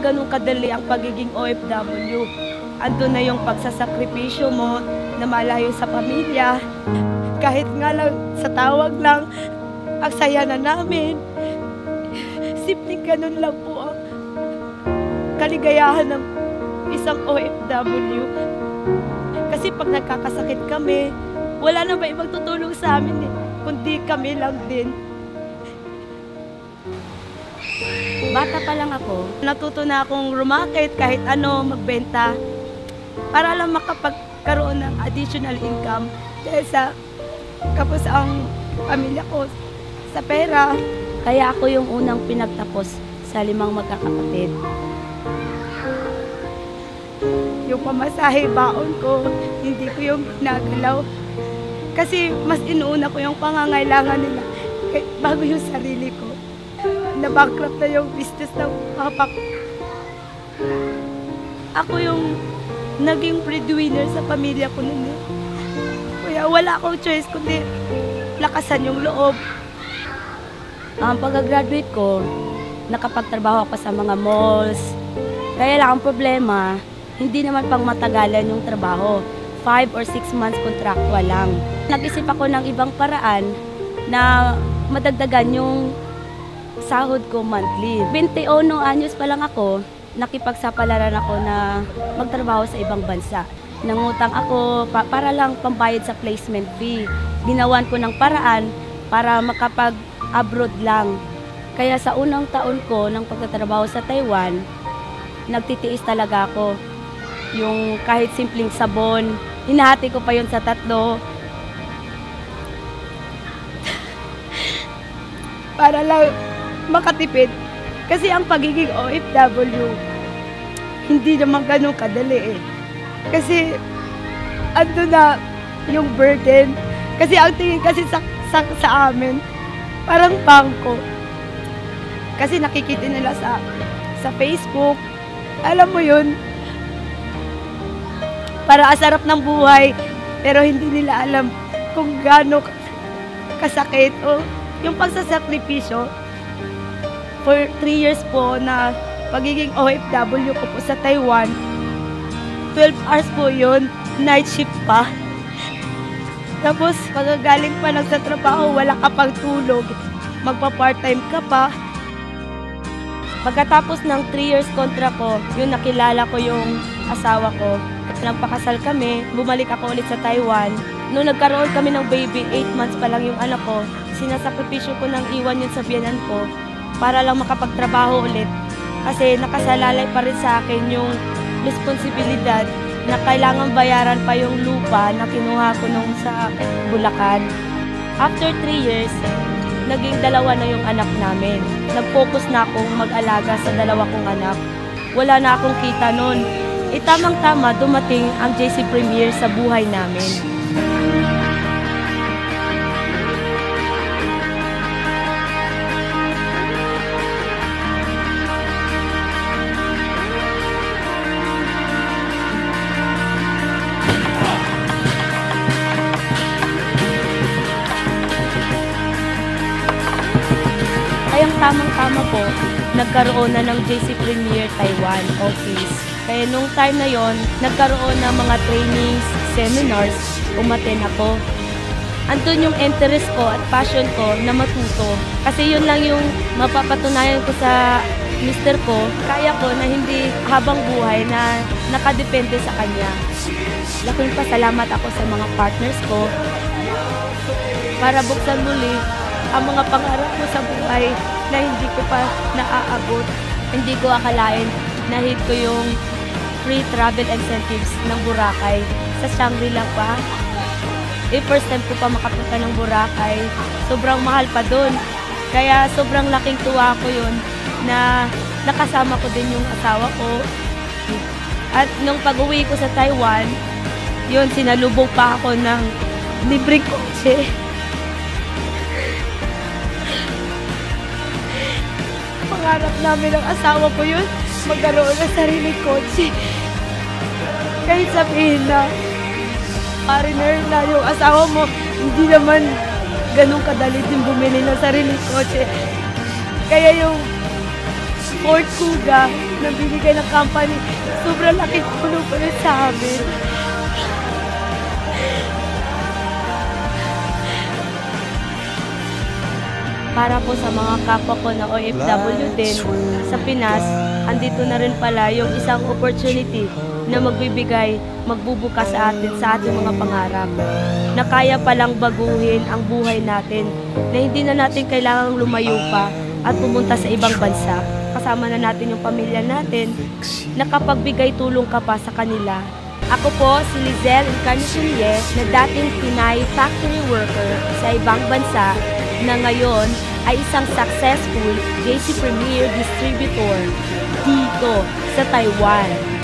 ganun kadali ang pagiging OFW. Andun na yung pagsasakripisyo mo na malayo sa pamilya. Kahit nga lang sa tawag lang, ang saya na namin. Simpleng ganun lang po ang kaligayahan ng isang OFW. Kasi pag nagkakasakit kami, wala na ba ibang tutulong sa amin kundi kami lang din. Bata pa lang ako, Natuto na akong rumakit kahit ano, magbenta. Para lang makapagkaroon ng additional income. Dahil sa kapos ang pamilya ko sa pera. kaya ako yung unang pinagtapos sa 5 magkakapatid. Yung pamasahe, baon ko, hindi ko yung ginagalaw. Kasi mas inuuna ko yung pangangailangan nila bago yung sarili ko. Na-bankrupt na yung business ng papa ko. Ako yung naging breadwinner sa pamilya ko noon. Kaya wala akong choice kundi lakasan yung loob. Ang pagka-graduate ko, nakapagtrabaho ako sa mga malls. Kaya lang ang problema, hindi naman pang matagalan yung trabaho. 5 or 6 months contractual lang. Nag-isip ako ng ibang paraan na madagdagan yung sahod ko monthly. 21 anyos pa lang ako, nakipagsapalaran ako na magtrabaho sa ibang bansa. Nangutang ako para lang pambayad sa placement fee. Ginawan ko ng paraan para makapag-abroad lang. Kaya sa unang taon ko ng pagtatrabaho sa Taiwan, nagtitiis talaga ako. Yung kahit simpleng sabon, hinahati ko pa yun sa 3. Para lang makatipid. Kasi ang pagiging OFW, hindi naman ganun kadali eh. Kasi ando na yung burden. Kasi ang tingin kasi sa amin, parang bangko. Kasi nakikita nila sa Facebook. Alam mo yun, para asarap ng buhay, pero hindi nila alam kung gaano kasakit o yung pagsasakripisyo. For 3 years po na pagiging OFW ko po sa Taiwan, 12 hours po yun, night shift pa. Tapos pagkagaling pa lang sa trabaho, wala ka pang tulog, magpa-part-time ka pa. Pagkatapos ng 3 years contract ko, yun nakilala ko yung asawa ko. Nagpakasal kami, bumalik ako ulit sa Taiwan. Noong nagkaroon kami ng baby, 8 months pa lang yung anak ko, sinasakripisyo ko ng iwan yun sa biyanan ko para lang makapagtrabaho ulit. Kasi nakasalalay pa rin sa akin yung responsibilidad na kailangan bayaran pa yung lupa na kinuha ko nung sa Bulacan. After 3 years, naging 2 na yung anak namin. Nag-focus na akong mag-alaga sa 2 kong anak. Wala na akong kita nun. Tamang-tama dumating ang JC Premier sa buhay namin. Kayang tamang-tama po, nagkaroon na ng JC Premier Taiwan office. Kaya nung time na yon, nagkaroon ng mga trainings, seminars, umaten ako. Andun yung interest ko at passion ko na matuto. Kasi yun lang yung mapapatunayan ko sa mister ko. Kaya ko na hindi habang buhay na nakadepende sa kanya. Laking pasalamat ako sa mga partners ko para buksan muli ang mga pangarap ko sa buhay na hindi ko pa naaabot. Hindi ko akalain na hit ko yung free travel incentives ng Boracay sa Shangri-La pa. First time ko pa makapunta ng Boracay. Sobrang mahal pa dun. Kaya sobrang laking tuwa ko yun na nakasama ko din yung asawa ko. At nung pag-uwi ko sa Taiwan, yun, sinalubong pa ako ng libreng kotse. Pangarap namin ng asawa ko yun, magkaroon ng sariling kotse. Kahit sabihin na foreigner na yung asawa mo, hindi naman ganun kadali din bumili ng sariling kotse. Kaya yung Ford Kuga na binigay ng company. Sobrang laking tulong po yun sa amin. Para po sa mga kapwa ko na OFW din sa Pinas, andito na rin pala yung isang opportunity na magbubukas sa ating mga pangarap. Na kaya palang baguhin ang buhay natin, na hindi na natin kailangang lumayo pa at pumunta sa ibang bansa. Kasama na natin yung pamilya natin, nakapagbigay tulong ka pa sa kanila. Ako po si Lizelle Encarnacion na dating Pinay factory worker sa ibang bansa na ngayon ay isang successful JC Premier distributor dito sa Taiwan.